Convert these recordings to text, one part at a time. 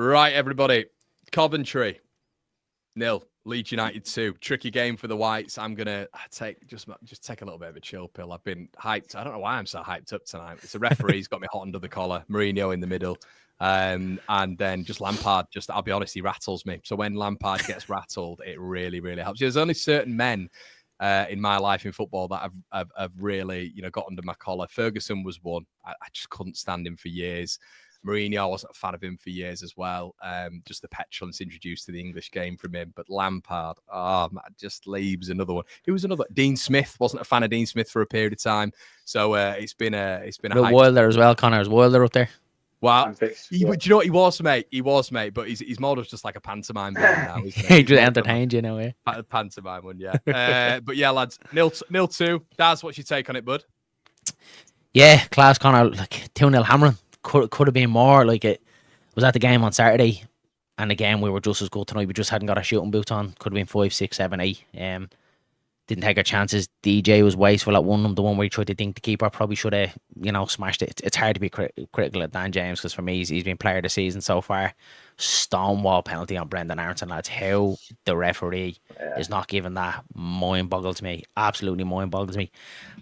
Right, everybody. Coventry 0, Leeds United 2. Tricky game for the Whites. I'm gonna take take a little bit of a chill pill. I've been hyped. I don't know why I'm so hyped up tonight. It's a referee's got me hot under the collar. Mourinho in the middle, and then just Lampard. I'll be honest, he rattles me. So when Lampard gets rattled, it really, really helps. There's only certain men in my life in football that have really, got under my collar. Ferguson was one. I just couldn't stand him for years. Mourinho, I wasn't a fan of him for years as well. Just the petulance introduced to the English game from him. But Lampard, just leaves another one. Who was another? Dean Smith. Wasn't a fan of Dean Smith for a period of time. So it's been a Wilder as well. Connor's Wilder up there. Wow. Do you know what he was, mate? He was, mate. But he's more of just like a pantomime villain now, isn't he? He just entertained you, know, a pantomime one, yeah. But yeah, lads, 0-2. Daz, what's your take on it, bud? Yeah, class, Connor. Like 2-0 hammering. Could have been more. Like, it was at the game on Saturday, and again we were just as good tonight. We just hadn't got our shooting boots on. Could have been 5, 6, 7, 8. Didn't take our chances. DJ was wasteful at one of them. The one where he tried to dink the keeper, probably should have, smashed it. It's hard to be critical of Dan James because for me he's been player of the season so far. Stonewall penalty on Brendan Aronson, lads. How the referee is not giving that mind boggles me. Absolutely mind boggles me.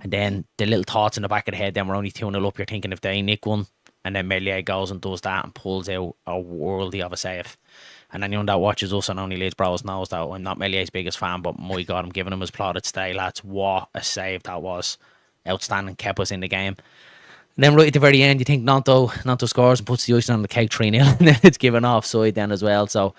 And then the little thoughts in the back of the head. Then we're only 2-0 up. You're thinking if they nick one. And then Meslier goes and does that and pulls out a worldie of a save. And anyone that watches us on Only Leeds Bros knows that I'm not Meslier's biggest fan, but my God, I'm giving him his plaudits today, lads. What a save that was. Outstanding, kept us in the game. And then right at the very end, you think Nanto scores and puts the icing on the cake 3-0, and then it's given offside then as well. So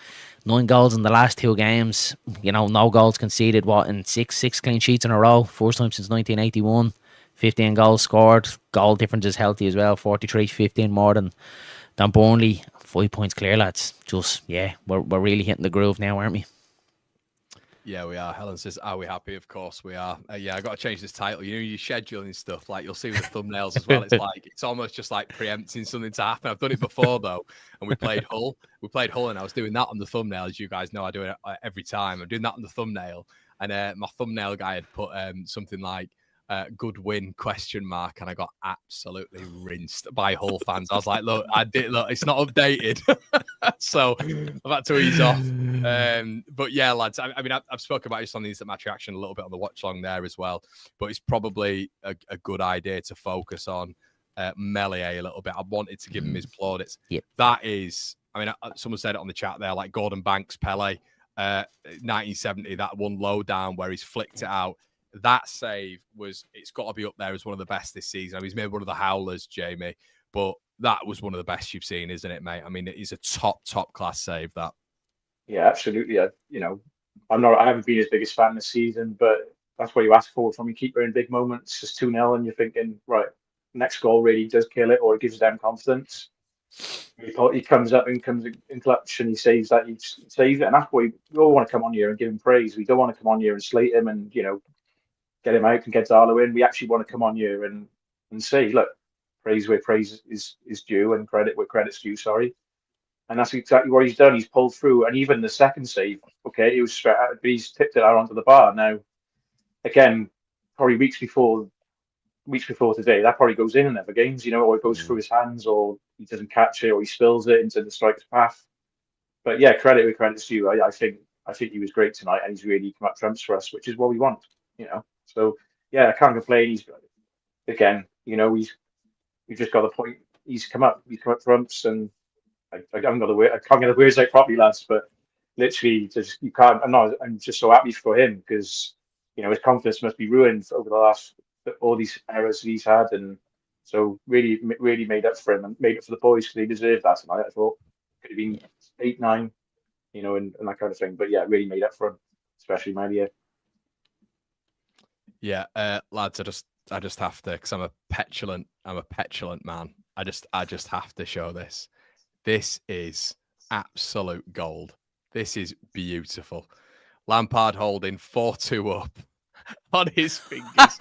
9 goals in the last 2 games. No goals conceded, in six clean sheets in a row. First time since 1981. 15 goals scored. Goal difference is healthy as well. 43, 15 more than Burnley. 5 points clear, lads. We're really hitting the groove now, aren't we? Yeah, we are. Helen says, are we happy? Of course we are. I got to change this title. You're scheduling stuff. Like, you'll see with the thumbnails as well. It's almost just like preempting something to happen. I've done it before, though. And we played Hull. And I was doing that on the thumbnail. As you guys know, I do it every time. I'm doing that on the thumbnail. And my thumbnail guy had put something like, good win ? And I got absolutely rinsed by Hull fans. I was like, look, it's not updated. So I've had to ease off. But yeah, lads, I've spoken about this on the Instant Match Reaction a little bit on the watch long there as well. But it's probably a good idea to focus on Meslier a little bit. I wanted to give him his plaudits. Yep. That is, someone said it on the chat there, like Gordon Banks, Pele, 1970, that one low down where he's flicked it out. That save it's got to be up there as one of the best this season. He's made one of the howlers, Jamie, but that was one of the best you've seen, isn't it, mate? It is a top class save, that. Yeah, absolutely. I haven't been his biggest fan this season, but that's what you ask for from your keeper in big moments. Just 2-0 and you're thinking, right, next goal really does kill it, or it gives them confidence. He comes up and comes in clutch and he saves that. He saves it, and that's why we all want to come on here and give him praise. We don't want to come on here and slate him and, get him out and get Darlow in. We actually want to come on here and say, look, praise where praise is due and credit where credit's due, sorry. And that's exactly what he's done. He's pulled through. And even the second save, okay, it was straight out, but he's tipped it out onto the bar. Now, again, probably weeks before today, that probably goes in other games, or it goes through his hands, or he doesn't catch it, or he spills it into the striker's path. But yeah, credit where credit's due. I think he was great tonight, and he's really come up trumps for us, which is what we want, So yeah, I can't complain. He's again, we've just got the point. He's come up trumps, and I can't get the words out properly, lads. But literally, just you can't. I'm just so happy for him because his confidence must be ruined over the last all these errors he's had, and so really made up for him and made up for the boys because they deserved that tonight. I thought could have been 8, 9, and that kind of thing. But yeah, really made up for him, especially Meslier. Yeah, lads, I just have to, because I'm a petulant man. I just have to show this. This is absolute gold. This is beautiful. Lampard holding 4-2 up on his fingers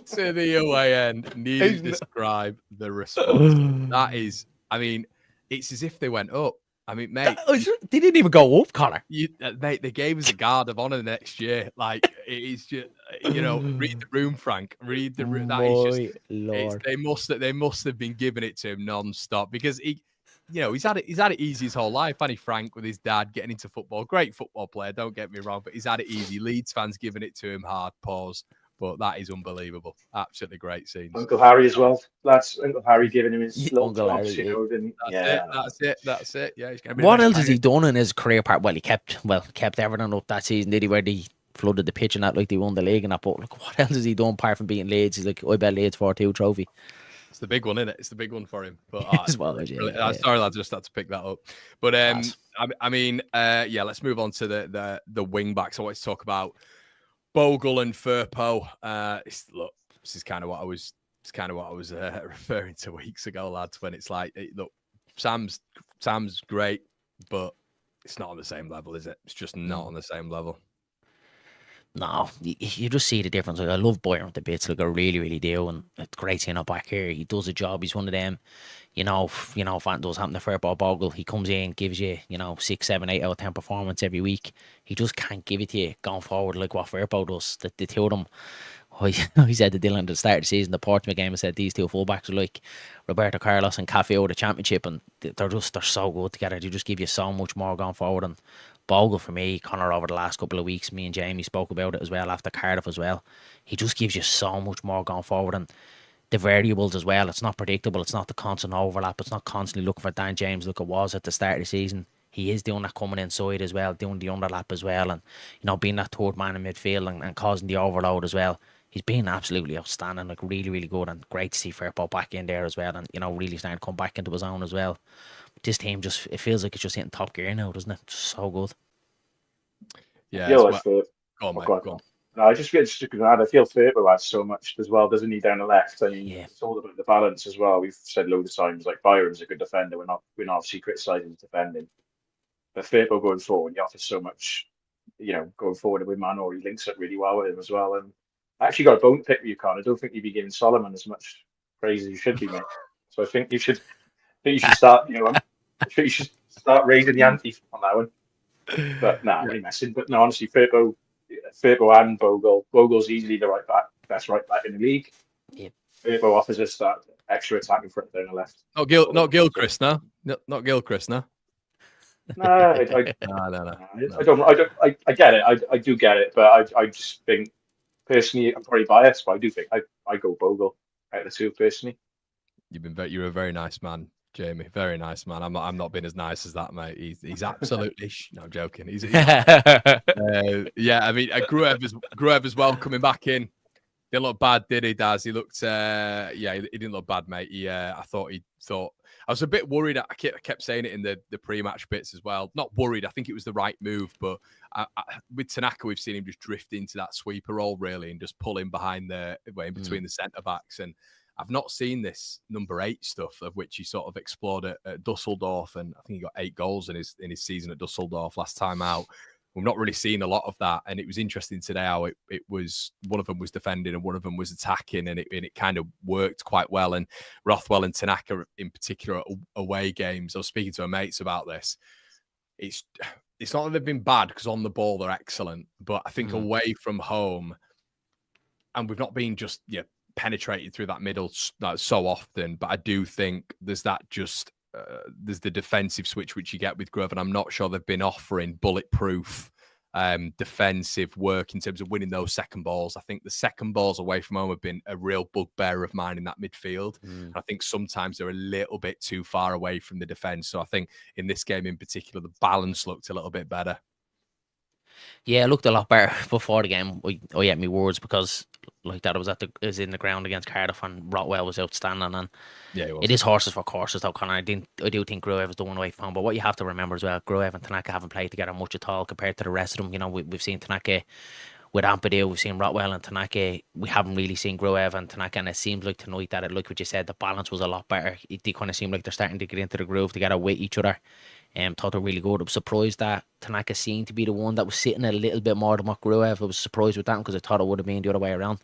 to the away end. Need to describe the response. That is, it's as if they went up. Mate, they didn't even go up, Connor. Mate, they gave us a guard of honour next year. Like, it is just, read the room, Frank. Read the room. That is just, Lord. They must have been giving it to him non-stop because he's had it easy his whole life. Funny Frank with his dad getting into football. Great football player, don't get me wrong, but he's had it easy. Leeds fans giving it to him hard, pause. But that is unbelievable. Absolutely great scenes. Uncle Harry as well. That's Uncle Harry giving him his little Uncle jobs, Harry, you know. Didn't, That's it. Yeah, he's gonna be what else has he done in his career part? Well, he kept Everton up that season, did he? Where they flooded the pitch and that, like they won the league and that. But look, what else has he done apart from beating Leeds? He's like, I bet Leeds 4-2 trophy. It's the big one, isn't it? It's the big one for him. But sorry, lads, just had to pick that up. But I mean, let's move on to the wing backs. I want to talk about Bogle and Firpo. Look, this is kind of what I was referring to weeks ago, lads. When it's like, look, Sam's great, but it's not on the same level, is it? It's just not on the same level. No, you just see the difference. Like, I love Boyer with the bits, like I really, really do, and it's great seeing him back here. He does a job. He's one of them, if that does happen to Firpo Bogle, he comes in, gives you, 6, 7, 8 out of 10 performance every week. He just can't give it to you going forward like what Firpo does. The two of them, he said to Dylan at the start of the season, the Portsmouth game, I said these two fullbacks are like Roberto Carlos and Cafe over the Championship, and they're so good together. They just give you so much more going forward. And Bogle, for me, Connor, over the last couple of weeks, me and Jamie spoke about it as well after Cardiff as well. He just gives you so much more going forward, and the variables as well. It's not predictable. It's not the constant overlap. It's not constantly looking for Dan James like it was at the start of the season. He is doing that coming inside as well, doing the underlap as well, and being that third man in midfield and causing the overload as well. He's been absolutely outstanding, like really, really good, and great to see Firpo back in there as well, and really starting to come back into his own as well. This team it feels like it's just hitting top gear now, doesn't it? Just so good. Yeah. Go on. No, I just feel I feel Firpo has so much as well, doesn't he, down the left? I mean, It's all about the balance as well. We've said loads of times, like Byron's a good defender. We're not obviously criticising his defending, but Firpo going forward, he offers so much. Going forward with Manor, he links up really well with him as well. And I actually got a bone to pick with you, Con. I don't think you'd be giving Solomon as much praise as you should be, mate. So I think you should start. I think you should start raising the ante on that one. But I'm really messing. But no, honestly, Firpo and Bogle. Bogle's easily the best right back in the league. Yep. Firpo offers us that extra attack in front there on the left. Not Gilchrist, no. Not Gilchrist, no. No. I don't. I get it. I do get it, but I just think personally, I'm probably biased, but I do think I go Bogle out of the two personally. You're a very nice man, Jamie. Very nice man. I'm not being as nice as that, mate. He's absolutely. No, I'm joking. He's I mean, Gruev as well coming back in. Didn't look bad, did he, Daz? He looked. He didn't look bad, mate. I thought. I was a bit worried. I kept saying it in the pre-match bits as well. Not worried. I think it was the right move, but with Tanaka, we've seen him just drift into that sweeper role really, and just pull in behind in between the centre backs. And I've not seen this number 8 stuff, of which he sort of explored at Dusseldorf, and I think he got 8 goals in his season at Dusseldorf last time out. We've not really seen a lot of that, and it was interesting today how it was, one of them was defending and one of them was attacking, and it kind of worked quite well. And Rothwell and Tanaka in particular away games, I was speaking to my mates about this. It's not that they've been bad, because on the ball they're excellent, but I think away from home, and we've not been just penetrated through that middle so often, but I do think there's that there's the defensive switch which you get with Grove, and I'm not sure they've been offering bulletproof defensive work in terms of winning those second balls. I think the second balls away from home have been a real bugbear of mine in that midfield. I think sometimes they're a little bit too far away from the defence. So I think in this game in particular, the balance looked a little bit better. Yeah, it looked a lot better before the game. I had my words, because like that, it was in the ground against Cardiff, and Rothwell was outstanding. And it is horses for courses, though, Conor. I do think Gruev is the one away from home. But what you have to remember as well, Gruev and Tanaka haven't played together much at all compared to the rest of them. We've seen Tanaka with Ampadu, we've seen Rothwell and Tanaka. We haven't really seen Gruev and Tanaka, and it seems like tonight that, like what you said, the balance was a lot better. They kind of seem like they're starting to get into the groove together with each other. Thought they're really good. I was surprised that Tanaka seemed to be the one that was sitting a little bit more than what Gruev. I was surprised with that, because I thought it would have been the other way around.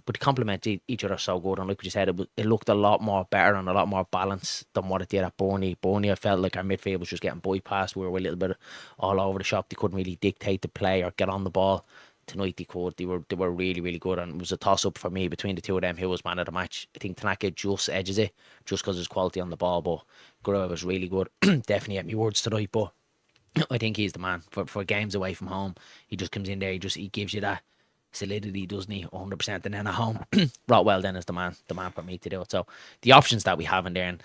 But they complement each other so good, and like what you said, it looked a lot more better and a lot more balanced than what it did at Burnley. Burnley, I felt like our midfield was just getting bypassed. We were a little bit all over the shop. They couldn't really dictate the play or get on the ball. tonight they were really, really good, and it was a toss up for me between the two of them who was man of the match. I think Tanaka just edges it just because his quality on the ball, but Gura was really good. Definitely at me words tonight, but I think he's the man for games away from home. He just comes in there, he gives you that solidity, doesn't he? 100%. And then at home, Rotwell then is the man for me to do it. So the options that we have in there, and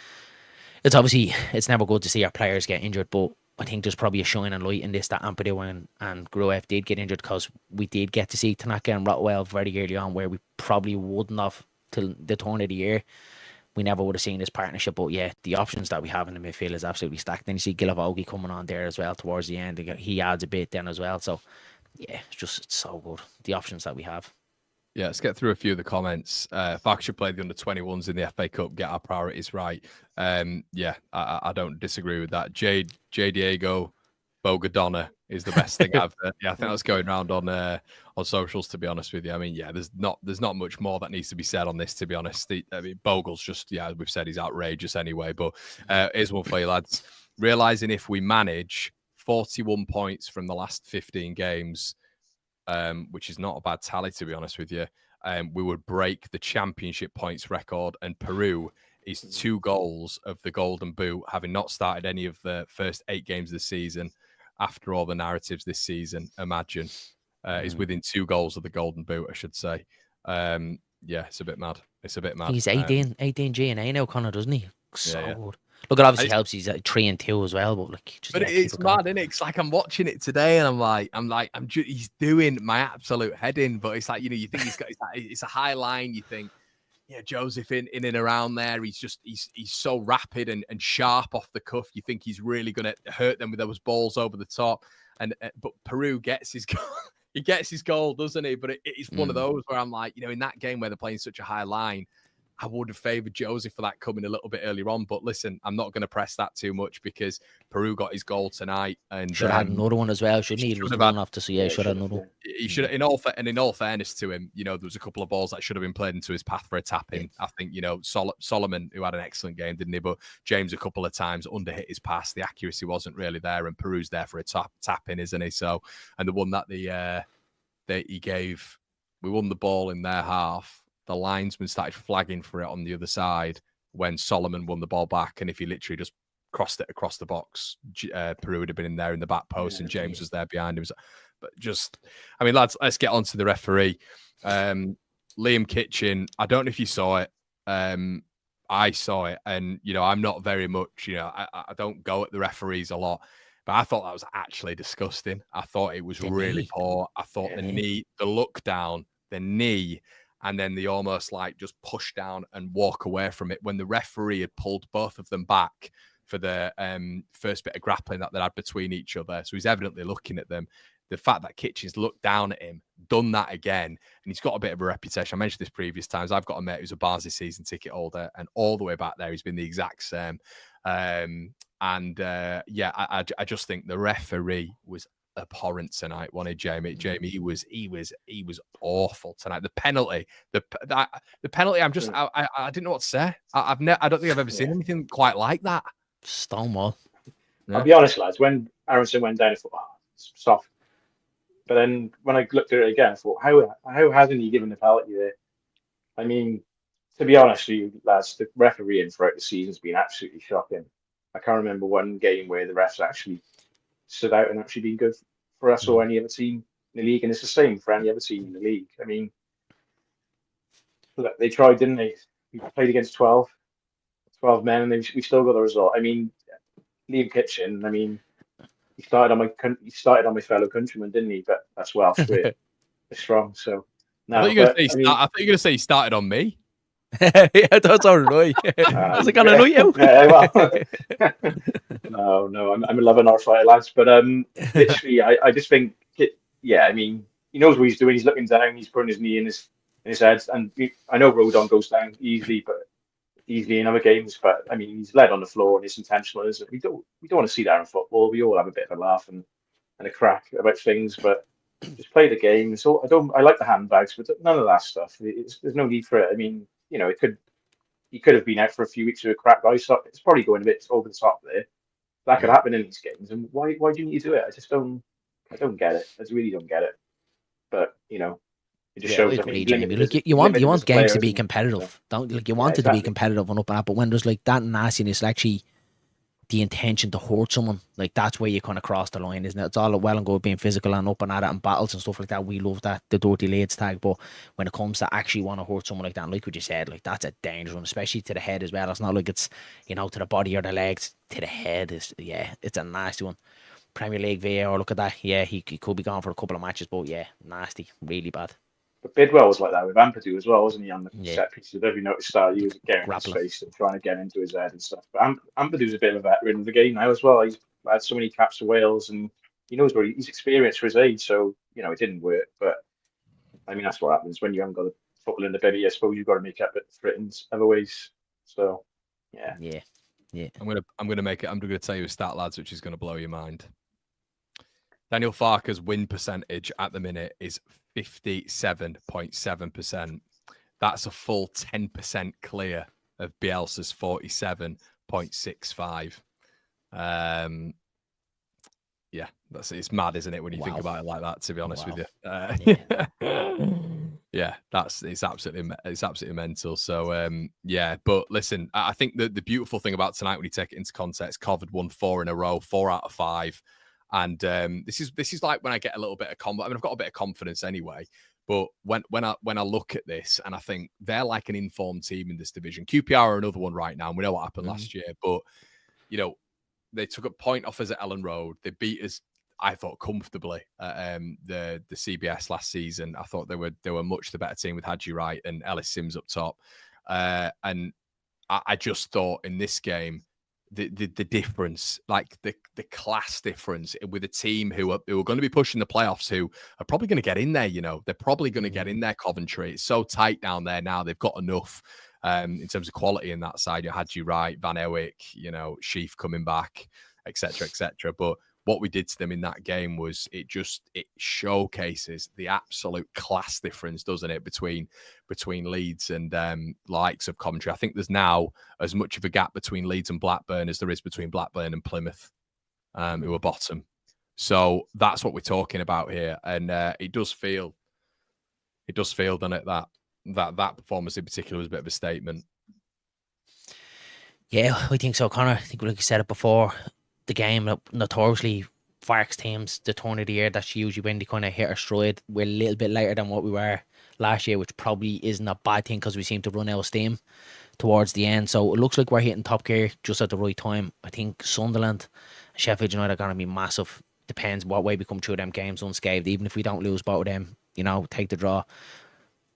it's never good to see our players get injured, but I think there's probably a shining light in this that Ampadu and Gruev did get injured, because we did get to see Tanaka and Rotwell very early on, where we probably wouldn't have till the turn of the year. We never would have seen this partnership. But yeah, the options that we have in the midfield is absolutely stacked. Then you see Gilavogi coming on there as well towards the end. He adds a bit then as well. So yeah, it's so good, the options that we have. Yeah, let's get through a few of the comments. Farke should play the under-21s in the FA Cup, get our priorities right. Yeah, I don't disagree with that. J Diego Bogadonna is the best thing I've yeah, I think that's going around on socials, to be honest with you. I mean, yeah, there's not much more that needs to be said on this, to be honest. I mean, Bogle's just, yeah, we've said he's outrageous anyway. But here's one for you, lads. Realising if we manage 41 points from the last 15 games, which is not a bad tally, to be honest with you, we would break the championship points record, and Peru is 2 goals of the Golden Boot, having not started any of the first 8 games of the season. After all the narratives this season, imagine, is within 2 goals of the Golden Boot, I should say. Yeah, it's a bit mad. It's a bit mad. He's 18 GNA now, Connor, doesn't he? So good. Look, it obviously helps. He's at 3-2 as well, but like, it's mad, isn't it? It's like I'm watching it today, and he's doing my absolute head in. But it's like, you know, you think it's a high line. You think, yeah, Joseph in and around there. He's so rapid and sharp off the cuff. You think he's really going to hurt them with those balls over the top. And but Peru gets his goal. He gets his goal, doesn't he? But it's one of those where I'm like, you know, in that game where they're playing such a high line, I would have favoured Joseph for that coming a little bit earlier on. But listen, I'm not going to press that too much, because Peru got his goal tonight, and should have had another one as well, shouldn't he? He was run off to see. Yeah, should have another one. He should. In all fairness to him, you know, there was a couple of balls that should have been played into his path for a tap in. I think, you know, Solomon, who had an excellent game, didn't he? But James a couple of times underhit his pass. The accuracy wasn't really there, and Peru's there for a tap in, isn't he? So, and the one that he gave, we won the ball in their half. The linesman started flagging for it on the other side when Solomon won the ball back. And if he literally just crossed it across the box, Peru would have been in there in the back post, and James was there behind him. But just, I mean, lads, let's get on to the referee. Liam Kitchen, I don't know if you saw it. I saw it. And, you know, I'm not very much, you know, I don't go at the referees a lot. But I thought that was actually disgusting. I thought it was really poor. I thought the knee, the look down, the knee, and then they almost like just push down and walk away from it when the referee had pulled both of them back for the first bit of grappling that they had between each other. So he's evidently looking at them. The fact that Kitchens looked down at him, done that again, and he's got a bit of a reputation. I mentioned this previous times. I've got a mate who's a Barnsley season ticket holder, and all the way back there, he's been the exact same. I just think the referee was abhorrent tonight, wasn't he, Jamie? Jamie, he was awful tonight. The penalty. I didn't know what to say. I don't think I've ever seen anything quite like that. Stonewall. I'll be honest, lads. When Aronson went down, I thought, it's soft. But then when I looked at it again, I thought, how hasn't he given the penalty there? I mean, to be honest with you, lads, the refereeing throughout the season's been absolutely shocking. I can't remember one game where the refs actually stood out and actually been good for us or any other team in the league, and it's the same for any other team in the league. I mean, look, they tried, didn't they? We played against 12 men, and we still got the result. I mean, Liam Kitchen, I mean, he started on my fellow countryman, didn't he? But that's Welsh. We're strong. So no, I thought you were going to say he started on me. Yeah, that's all right. I was going to annoy you. No, I'm a loving our fighter, lads. But literally, I just think, I mean, he knows what he's doing. He's looking down. He's putting his knee in his head. And I know Rodon goes down easily in other games. But I mean, he's led on the floor and it's intentional. We don't want to see that in football. We all have a bit of a laugh and a crack about things, but just play the game. So I like the handbags, but none of that stuff. There's no need for it. I mean, you know, he could have been out for a few weeks with a cracked eye sock. It's probably going a bit over the top there. That could happen in these games. And why do you need to do it? I don't get it. I really don't get it. but it just Yeah, I shows. I think agree, he's Jamie. limited. Like you want Limited as a games player, to be isn't he? So, competitive, don't you? Like you yeah, want it to be exactly. competitive and up and up, but when there's like that nastiness, actually the intention to hurt someone, like that's where you kind of cross the line, isn't it? It's all well and good being physical and up and at it and battles and stuff like that. We love that, the dirty Leeds tag, but when it comes to actually want to hurt someone like that, and like what you said, like that's a dangerous one, especially to the head as well. It's not like it's to the body or the legs, to the head is it's a nasty one. Premier League VAR, look at that. Yeah, he could be gone for a couple of matches, but yeah, nasty, really bad. But Bidwell was like that with Ampadu as well, wasn't he? On the Yeah, set pieces, have you noticed that he was getting in his grappling. face and trying to get into his head and stuff? But Ampadu's a bit of a veteran of the game now as well. He's had so many caps for Wales, and he knows where he's experienced for his age. So it didn't work. But I mean, that's what happens when you haven't got the football in the belly. I suppose you've got to make up for it in other ways. So yeah. I'm gonna tell you a stat, lads, which is gonna blow your mind. Daniel Farke's win percentage at the minute is 57.7%. That's a full 10% clear of Bielsa's 47.65. Yeah, it's mad, isn't it, when you think about it like that, to be honest with you. Yeah, it's absolutely mental. So but listen, I think the beautiful thing about tonight, when you take it into context, Coventry won 4 in a row, 4 out of 5. And this is like when I get a little bit of confidence. I mean, I've got a bit of confidence anyway. But when I look at this, and I think they're like an informed team in this division. QPR are another one right now, and we know what happened last year. But they took a point off us at Ellen Road. They beat us, I thought, comfortably at the CBS last season. I thought they were much the better team with Hadji Wright and Ellis Sims up top. And I just thought in this game, the difference, like the class difference with a team who are going to be pushing the playoffs, who are probably going to get in there. They're probably going to get in there. Coventry, it's so tight down there now. They've got enough in terms of quality in that side. You had right, Van Ewick, Sheaf coming back, etc. But what we did to them in that game was it showcases the absolute class difference, doesn't it, between Leeds and likes of Coventry. I think there's now as much of a gap between Leeds and Blackburn as there is between Blackburn and Plymouth, who are bottom. So that's what we're talking about here, and it does feel, doesn't it, that performance in particular was a bit of a statement. Yeah, I think so, Connor. I think, like you said it before, the game, notoriously Farke's teams, the turn of the year, that's usually when they kind of hit our stride. We're a little bit later than what we were last year, which probably isn't a bad thing because we seem to run out of steam towards the end. So it looks like we're hitting top gear just at the right time. I think Sunderland and Sheffield United are going to be massive. Depends what way we come through them games unscathed. Even if we don't lose both of them, take the draw.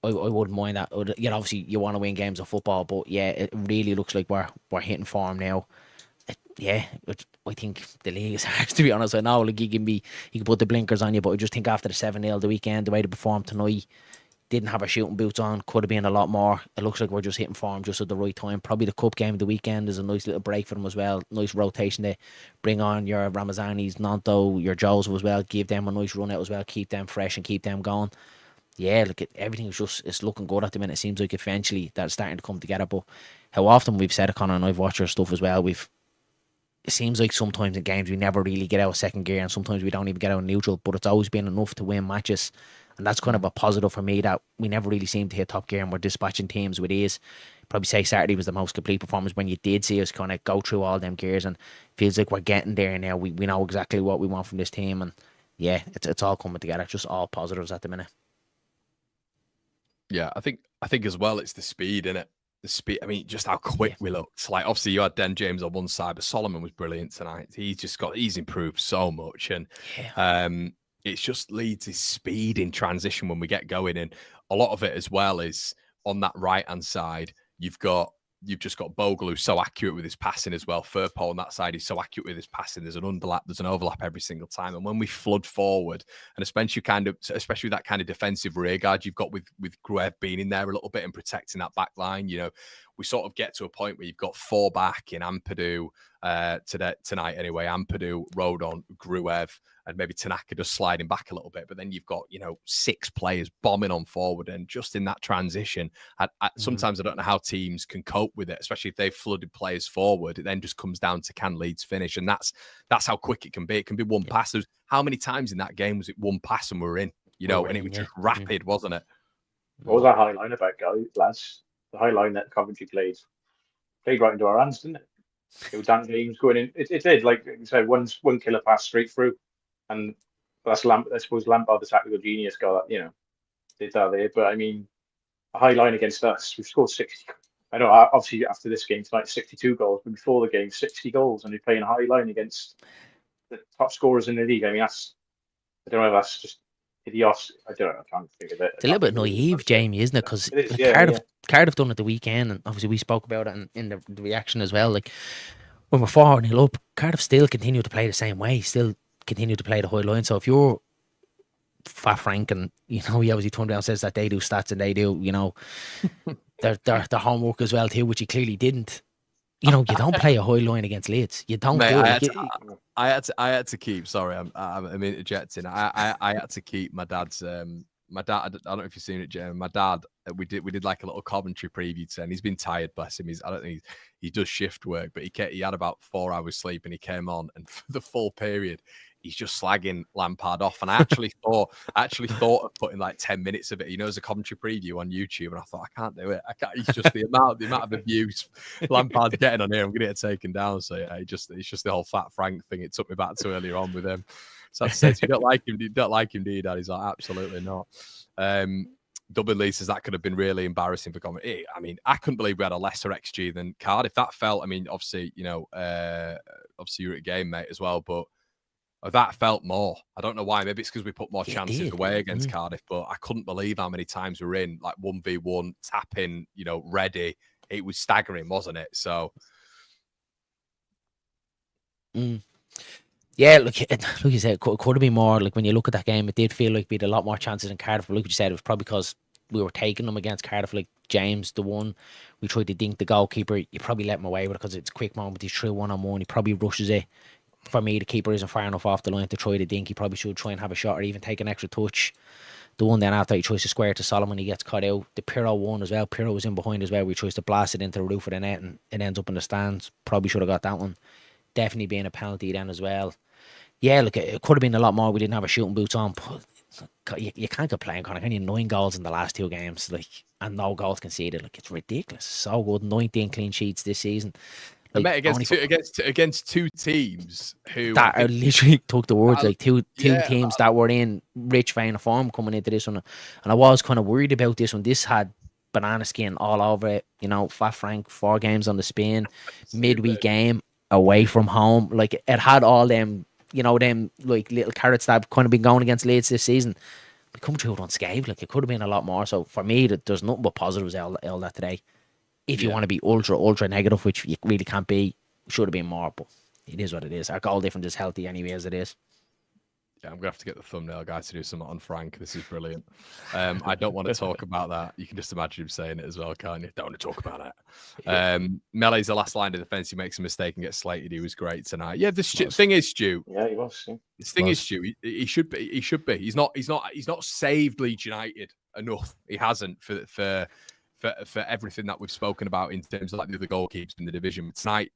I wouldn't mind that. Obviously you want to win games of football, but yeah, it really looks like we're hitting form now. I think the league is harsh, to be honest. I know, like, you can put the blinkers on you, but I just think after the 7-0 the weekend, the way they performed tonight, didn't have our shooting boots on, could have been a lot more. It looks like we're just hitting form just at the right time. Probably the cup game of the weekend is a nice little break for them as well. Nice rotation to bring on your Ramazanis, Nanto, your Joes as well. Give them a nice run out as well. Keep them fresh and keep them going. Yeah, look, everything is it's looking good at the minute. It seems like eventually that's starting to come together. But how often we've said it, Connor, and I've watched your stuff as well, it seems like sometimes in games we never really get out of second gear, and sometimes we don't even get out of neutral, but it's always been enough to win matches. And that's kind of a positive for me, that we never really seem to hit top gear and we're dispatching teams with ease. Probably say Saturday was the most complete performance when you did see us kind of go through all them gears, and feels like we're getting there now. We know exactly what we want from this team, and yeah, it's all coming together. Just all positives at the minute. Yeah, I think as well, it's the speed, innit? The speed. I mean, just how quick we looked. Like, obviously, you had Den James on one side, but Solomon was brilliant tonight. He's improved so much, and it's just Leeds' his speed in transition when we get going, and a lot of it as well is on that right hand side. You've just got Bogle, who's so accurate with his passing as well. Furpo on that side is so accurate with his passing. There's an overlap every single time. And when we flood forward, and especially with that kind of defensive rear guard you've got with Gruev being in there a little bit and protecting that back line, we sort of get to a point where you've got 4 back in Ampadu tonight anyway. Ampadu, Rodon, Gruev, and maybe Tanaka just sliding back a little bit. But then you've got, 6 players bombing on forward. And just in that transition, sometimes I don't know how teams can cope with it, especially if they've flooded players forward. It then just comes down to, can Leeds finish? And that's how quick it can be. It can be one pass. How many times in that game was it one pass and we're in? you know, and it was just rapid, wasn't it? What was that high line about, guys, lads? The high line that Coventry played right into our hands, didn't it? It was Dan James going in. It did, like you said, one killer pass straight through, and that's I suppose Lampard, the tactical genius, got that, did that there. But I mean, a high line against us, we've scored 60. I know, obviously after this game tonight, 62 goals, but before the game, 60 goals, and we're playing a high line against the top scorers in the league. I mean, I don't know if that's just idiots. I don't know. I can't think of it. It's a little bit naive, Jamie, isn't it? Because Cardiff done it the weekend, and obviously we spoke about it in the reaction as well. Like, when we're 4-0 up, Cardiff still continue to play the same way, still continue to play the high line. So if you're Fat Frank, and he obviously turned around and says that they do stats and they do, their homework as well too, which he clearly didn't. You don't play a high line against Leeds. You don't. Mate, I had to keep. Sorry, I'm interjecting. I had to keep my dad's. My dad. I don't know if you've seen it, Jim. My dad. We did like a little Coventry preview today, and he's been tired. Bless him. I don't think he does shift work, but he had about 4 hours sleep, and he came on, and for the full period, he's just slagging Lampard off. And I actually thought of putting like 10 minutes of it, as a Coventry preview on YouTube. And I thought, I can't do it. I can't. It's just the amount of abuse Lampard's getting on here. I'm going to get taken down. So yeah, it's just the whole Fat Frank thing. It took me back to earlier on with him. So I said, you don't like him, do you, Dad? He's like, absolutely not. Dublin Leeds says that could have been really embarrassing for Coventry. I mean, I couldn't believe we had a lesser XG than Cardiff. That felt, I mean, obviously, obviously you're at a game, mate, as well, but that felt more. I don't know why. Maybe it's because we put more chances away against Cardiff, but I couldn't believe how many times we were in, like 1v1, tapping, ready. It was staggering, wasn't it? So. Yeah, look, you said, it could have been more. Like, when you look at that game, it did feel like we had a lot more chances in Cardiff. But like you said, it was probably because we were taking them against Cardiff. Like, James, the one, we tried to dink the goalkeeper. You probably let him away with it because it's a quick moment. He's through 1-on-1. He probably rushes it. For me, the keeper isn't far enough off the line to try to dink. He probably should try and have a shot or even take an extra touch. The one then after he tries to square to Solomon, he gets cut out. The Pirro one as well. Pirro was in behind as well. We tries to blast it into the roof of the net and it ends up in the stands. Probably should have got that one. Definitely being a penalty then as well. Yeah, look, it could have been a lot more. We didn't have our shooting boots on. But you can't complain, Conor. Can you 9 goals in the last 2 games, like, and no goals conceded? Like, it's ridiculous. So good. 19 clean sheets this season. Like, against two teams who that are literally took the words, like two teams that were in rich vein of form coming into this one, and I was kind of worried about this one. This had banana skin all over it. Fat Frank, 4 games on the spin, midweek game away from home. Like, it had all them. Them like little carrots that have kind of been going against Leeds this season. We come through it unscathed. Like, it could have been a lot more. So for me, there's nothing but positives all that today. If you want to be ultra negative, which you really can't be, should have been more. But it is what it is. Our goal difference is healthy anyway as it is. Yeah, I'm going to have to get the thumbnail guy to do something on Frank. This is brilliant. I don't want to talk about that. You can just imagine him saying it as well, can't you? Don't want to talk about it. Melee's the last line of defence. He makes a mistake and gets slated. He was great tonight. Yeah, the thing is, Stu. Yeah, he was. The thing is, Stu, he should be. He should be. He's not saved Leeds United enough. He hasn't for everything that we've spoken about in terms of like the other goalkeepers in the division. Tonight,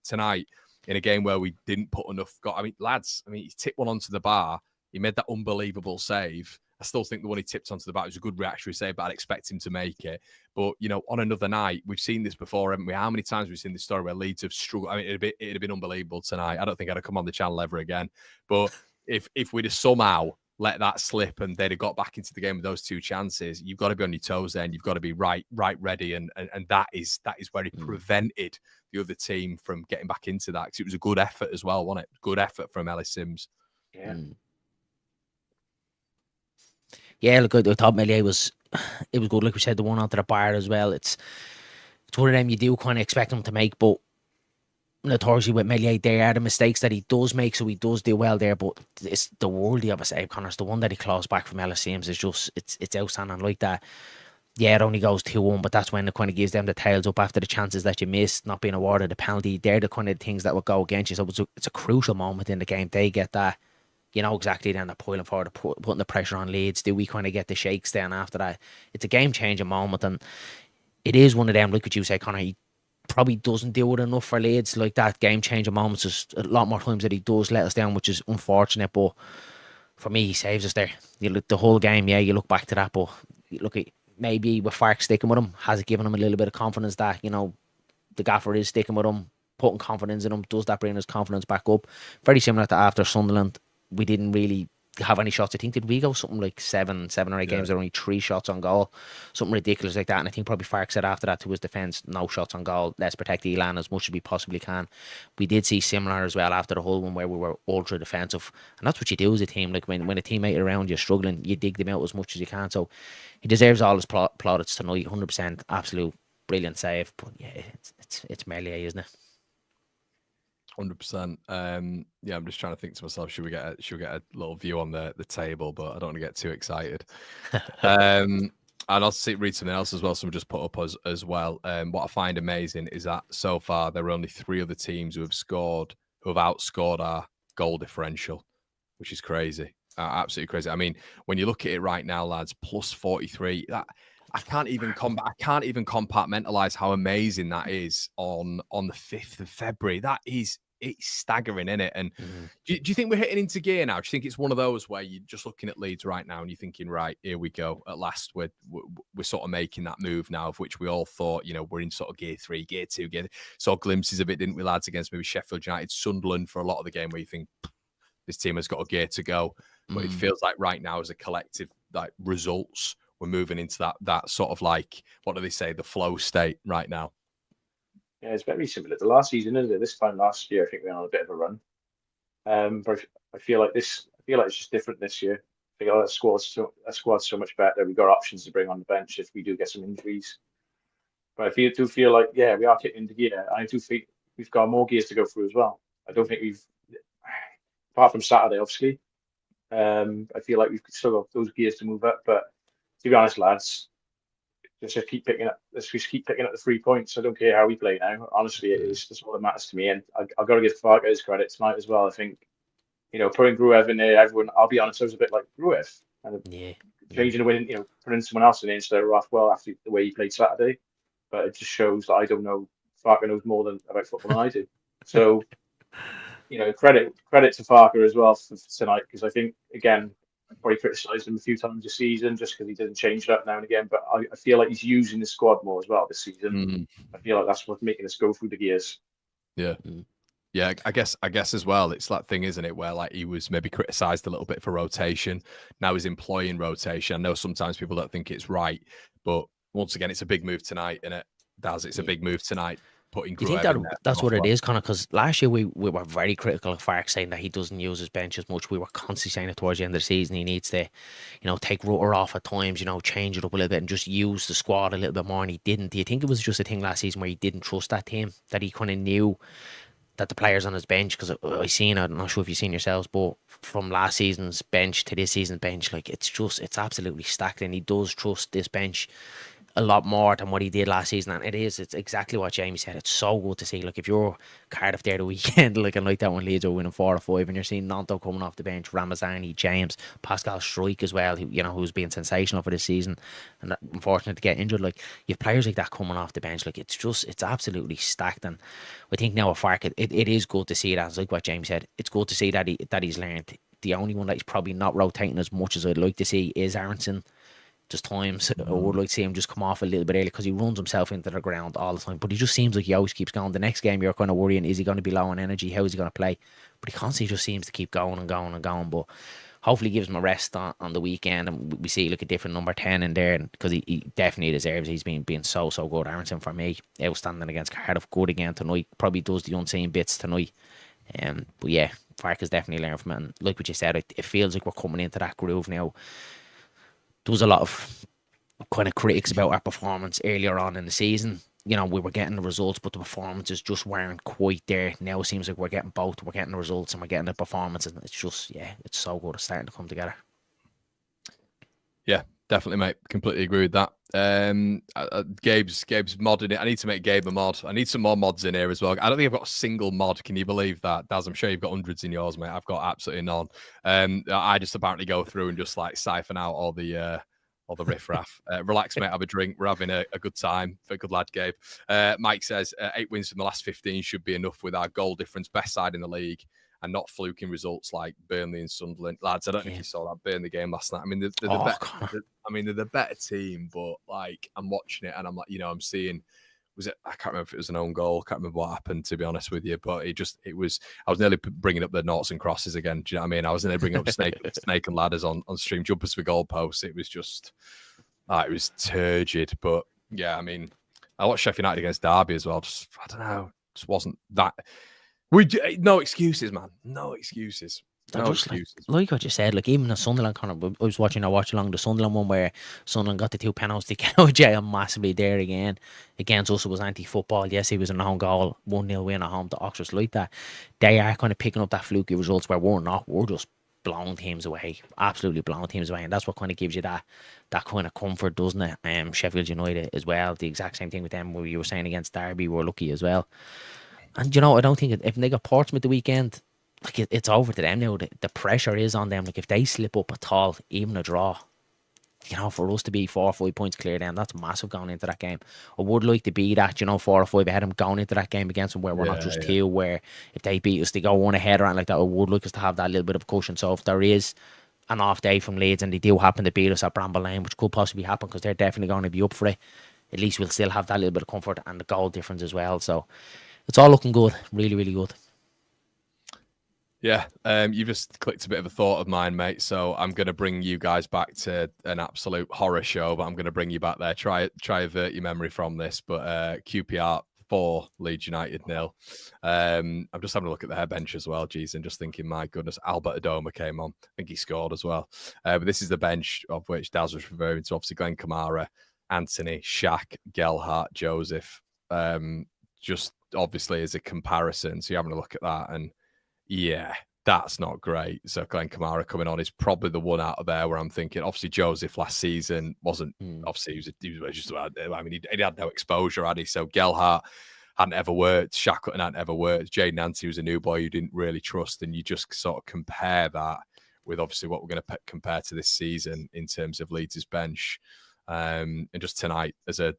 in a game where we didn't put enough. Lads, he tipped one onto the bar. He made that unbelievable save. I still think the one he tipped onto the bar was a good reactionary save, but I'd expect him to make it. But, on another night, we've seen this before, haven't we? How many times we've seen this story where Leeds have struggled? It'd have been unbelievable tonight. I don't think I'd have come on the channel ever again. But if we'd have somehow let that slip and they'd have got back into the game with those 2 chances, you've got to be on your toes then. You've got to be right ready. And that is where he prevented the other team from getting back into that. Because it was a good effort as well, wasn't it? Good effort from Ellis Sims. Yeah. Yeah, look, I thought Meslier was good. Like we said, the one onto the bar as well. It's one of them you do kind of expect him to make, but notoriously with Meslier, there are the mistakes that he does make, so he does do well there. But it's the worldly of a save, Connor. The one that he claws back from Ellis Sims is just it's outstanding like that. Yeah, it only goes 2-1, but that's when it kind of gives them the tails up after the chances that you missed, not being awarded a penalty. They're the kind of things that would go against you. So it's a crucial moment in the game. They get that. Exactly, then they're pulling forward, putting the pressure on Leeds. Do we kind of get the shakes then after that? It's a game-changing moment, and it is one of them, like what you say, Connor, he probably doesn't do it enough for Leeds. Like that game-changing moments, there's a lot more times that he does let us down, which is unfortunate, but for me, he saves us there. You look the whole game, yeah, you look back to that, but you look at maybe with Farke sticking with him, has it given him a little bit of confidence that, the gaffer is sticking with him, putting confidence in him? Does that bring his confidence back up? Very similar to after Sunderland, we didn't really have any shots. I think, did we go something like seven or eight games? There were only 3 shots on goal, something ridiculous like that. And I think probably Farke said after that to his defence, no shots on goal, let's protect Elan as much as we possibly can. We did see similar as well after the whole one where we were ultra defensive, and that's what you do as a team. Like when a teammate around you struggling, you dig them out as much as you can. So he deserves all his plaudits tonight. 100% absolute brilliant save. But yeah, it's Meslier, isn't it? 100%. Yeah, I'm just trying to think to myself, should we get a little view on the table, but I don't want to get too excited. And I'll read something else as well. Someone just put up as well. What I find amazing is that so far there are only 3 other teams who have outscored our goal differential, which is crazy. Absolutely crazy. I mean, when you look at it right now, lads, plus 43. I can't even compartmentalize how amazing that is on the 5th of February. It's staggering, isn't it? And do you think we're hitting into gear now? Do you think it's one of those where you're just looking at Leeds right now and you're thinking, right, here we go. At last, we're sort of making that move now, of which we all thought, we're in sort of gear 3, gear 2, saw glimpses of it, didn't we, lads, against maybe Sheffield United, Sunderland for a lot of the game, where you think this team has got a gear to go. But it feels like right now, as a collective, like results, we're moving into that sort of like, what do they say, the flow state right now. Yeah, it's very similar to last season, isn't it? This time last year, I think we were on a bit of a run. But I feel like it's just different this year. I feel like that squad's so much better. We've got options to bring on the bench if we do get some injuries. But I do feel like, yeah, we are kicking into gear. I do think we've got more gears to go through as well. I don't think apart from Saturday, obviously, I feel like we've still got those gears to move up. But to be honest, lads, let's just keep picking up the 3 points. I don't care how we play now. Honestly, it is just all that matters to me. And I've got to give Farke his credit tonight as well. I think, putting Gruev in there, everyone, I'll be honest, I was a bit like Gruev. And changing the win, putting someone else in instead of Rothwell after the way he played Saturday. But it just shows that I don't know. Farke knows more about football than I do. So, credit to Farke as well for tonight, because I think, again, I've probably criticised him a few times this season just because he doesn't change it up now and again. But I feel like he's using the squad more as well this season. I feel like that's what's making us go through the gears. Yeah. Yeah, I guess as well, it's that thing, isn't it, where like he was maybe criticised a little bit for rotation. Now he's employing rotation. I know sometimes people don't think it's right, but once again, it's a big move tonight, and it's a big move tonight. Do you think that's what it is, Connor? Because last year we were very critical of Farke, saying that he doesn't use his bench as much. We were constantly saying it towards the end of the season. He needs to, take Rutter off at times, change it up a little bit and just use the squad a little bit more. And he didn't. Do you think it was just a thing last season where he didn't trust that team, that he kind of knew that the players on his bench? Because I'm not sure if you've seen yourselves, but from last season's bench to this season's bench, like it's absolutely stacked, and he does trust this bench a lot more than what he did last season. And it's exactly what Jamie said. It's so good to see. Like, if you're Cardiff there the weekend, like, and like that when Leeds are winning 4 or 5, and you're seeing Nanto coming off the bench, Ramazani, James, Pascal Struijk as well, who's been sensational for this season, and unfortunate to get injured. Like, you have players like that coming off the bench. Like, it's absolutely stacked. And I think now with Farke, it is good to see that. It's like what Jamie said. It's good to see that he's learned. The only one that he's probably not rotating as much as I'd like to see is Aronson. Just times I would like to see him just come off a little bit early, because he runs himself into the ground all the time. But he just seems like he always keeps going. The next game you're kind of worrying, is he going to be low on energy? How is he going to play? But he constantly just seems to keep going and going and going. But hopefully gives him a rest on the weekend, and we see like a different number 10 in there, because he definitely deserves it. He's been so good. Aronson, for me, outstanding against Cardiff, good again tonight. Probably does the unseen bits tonight. But yeah, Farke has definitely learned from it. And like what you said, it feels like we're coming into that groove now. There was a lot of kind of critics about our performance earlier on in the season. We were getting the results, but the performances just weren't quite there. Now it seems like we're getting both. We're getting the results and we're getting the performances. And it's just, it's so good. It's starting to come together. Yeah, definitely, mate. Completely agree with that. Gabe's modding it. I need to make Gabe a mod. I need some more mods in here as well. I don't think I've got a single mod. Can you believe that, Daz? I'm sure you've got hundreds in yours, mate. I've got absolutely none. I just apparently go through and just like siphon out all the riffraff. Relax, mate. Have a drink. We're having a good time. Very good lad, Gabe. Mike says 8 wins from the last 15 should be enough with our goal difference, best side in the league, and not fluking results like Burnley and Sunderland. Lads, I don't know if you saw that Burnley game last night. I mean, they're the better team, but like I'm watching it and I'm like, I'm seeing. I can't remember if it was an own goal. Can't remember what happened, to be honest with you. But I was nearly bringing up the noughts and crosses again. Do you know what I mean? I was nearly bringing up snake and ladders on stream jumpers for goalposts. It was just, it was turgid. But yeah, I mean, I watched Sheffield United against Derby as well. Just, I don't know, just wasn't that. No excuses, man. No excuses. No excuses. Like what you said, like even the Sunderland I was watching a watch along the Sunderland one where Sunderland got the 2 penalties to get out of jail massively there again. Against us, it was anti-football. Yes, he was an own goal, 1-0 win at home to Oxford like that. They are kind of picking up that fluky results where we're not. We're just blowing teams away, absolutely blowing teams away, and that's what kind of gives you that kind of comfort, doesn't it? Sheffield United as well, the exact same thing with them. Where you were saying against Derby, we're lucky as well. And I don't think if they got Portsmouth the weekend, like it's over to them now. The pressure is on them. Like if they slip up at all, even a draw, for us to be 4 or 5 points clear, then that's massive going into that game. I would like to be that, 4 or 5 ahead of them going into that game against them, where we're not just 2, where if they beat us, they go 1 ahead or anything like that. I would like us to have that little bit of cushion. So if there is an off day from Leeds and they do happen to beat us at Bramble Lane, which could possibly happen because they're definitely going to be up for it, at least we'll still have that little bit of comfort and the goal difference as well. So it's all looking good, really, really good. Yeah, you just clicked a bit of a thought of mine, mate. So I'm going to bring you guys back to an absolute horror show, but I'm going to bring you back there. Try avert your memory from this, but QPR 4, Leeds United 0. I'm just having a look at their bench as well, geez, and just thinking, my goodness, Albert Adoma came on. I think he scored as well. But this is the bench of which Daz was referring to. Obviously, Glenn Kamara, Anthony, Shaq, Gelhardt, Joseph. Just obviously as a comparison. So you're having a look at that and yeah, that's not great. So Glenn Kamara coming on is probably the one out of there where I'm thinking. Obviously, Joseph last season wasn't. Obviously, he was just. I mean, he had no exposure, had he? So Gelhardt hadn't ever worked. Shackleton hadn't ever worked. Jay Nancy was a new boy you didn't really trust, and you just sort of compare that with obviously what we're going to compare to this season in terms of Leeds' bench. And just tonight, as a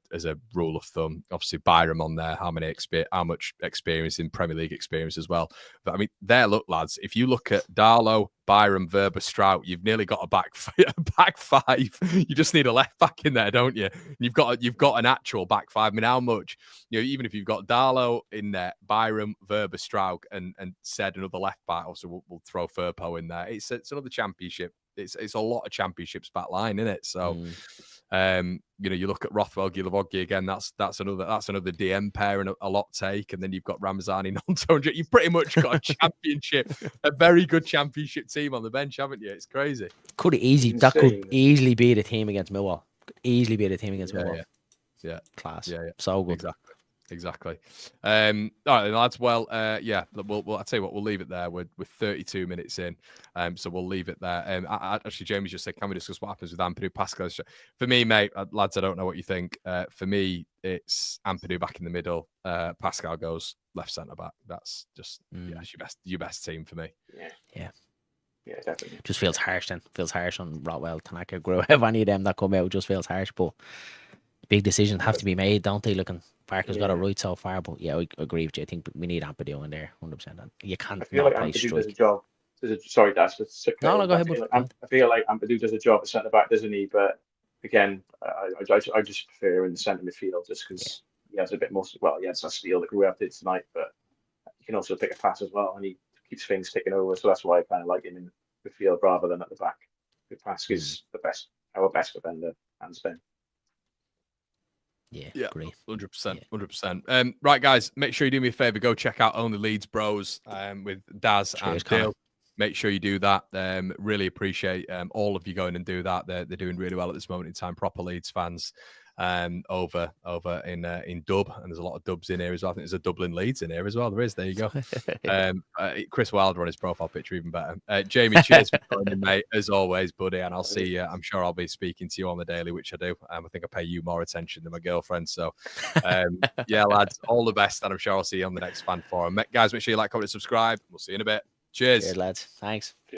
rule of thumb, obviously Byram on there. How much experience in Premier League experience as well. But I mean, there, look, lads. If you look at Darlow, Byram, Verba, Strout, you've nearly got a back 5. You just need a left back in there, don't you? You've got an actual back 5. I mean, how much? Even if you've got Darlow in there, Byram, Verba, Strout, and said another left back. Also, we'll throw Firpo in there. It's another championship. It's a lot of championships back line, isn't it? So. You look at Rothwell, Gilavoggi again. That's another DM pair and a lot take, and then you've got Ramazani, Nontonja. You've pretty much got a very good championship team on the bench, haven't you? It's crazy. Could easily be the team against Millwall. Millwall. Yeah, class. Yeah, so good. Exactly. All right, lads. Well, I'll tell you what, we'll leave it there. We're 32 minutes in, so we'll leave it there. Actually, Jamie just said, can we discuss what happens with Ampadu Pascal? For me, mate, lads, I don't know what you think. For me, it's Ampadu back in the middle. Pascal goes left centre back. That's just your best team for me. Yeah. Yeah, definitely. Just feels harsh then. Feels harsh on Rotwell, Tanaka, Gruev, any of them that come out. Just feels harsh, but big decisions have to be made, don't they? Looking, Farke's got it right so far, but yeah, I agree with you. I think we need Ampadu in there, 100%. You can't. I feel like Ampadu does a job. Sorry, Dash. No, go ahead. I feel like Ampadu does a job at centre back, doesn't he? But again, I just prefer in the centre midfield just because he has a bit more. Well, he has that steal that Gruev did tonight, but he can also pick a pass as well, and he keeps things ticking over. So that's why I kind of like him in midfield rather than at the back. Pascal is our best defender, hands down. Yeah, agree. 100%. Right, guys, make sure you do me a favour. Go check out Only Leeds Bros with Daz and Dale. Make sure you do that. Really appreciate all of you going and do that. They're doing really well at this moment in time. Proper Leeds fans over in Dub, and there's a lot of Dubs in here as well. I think there's a Dublin Leeds in here as well. There is. There you go. Chris Wilder on his profile picture, even better. Jamie, cheers for joining, mate, as always, buddy. And I'll see you. I'm sure I'll be speaking to you on the daily, which I do. I think I pay you more attention than my girlfriend. So, yeah, lads, all the best, and I'm sure I'll see you on the next fan forum. Guys, make sure you like, comment, and subscribe. We'll see you in a bit. Cheers, lads. Thanks.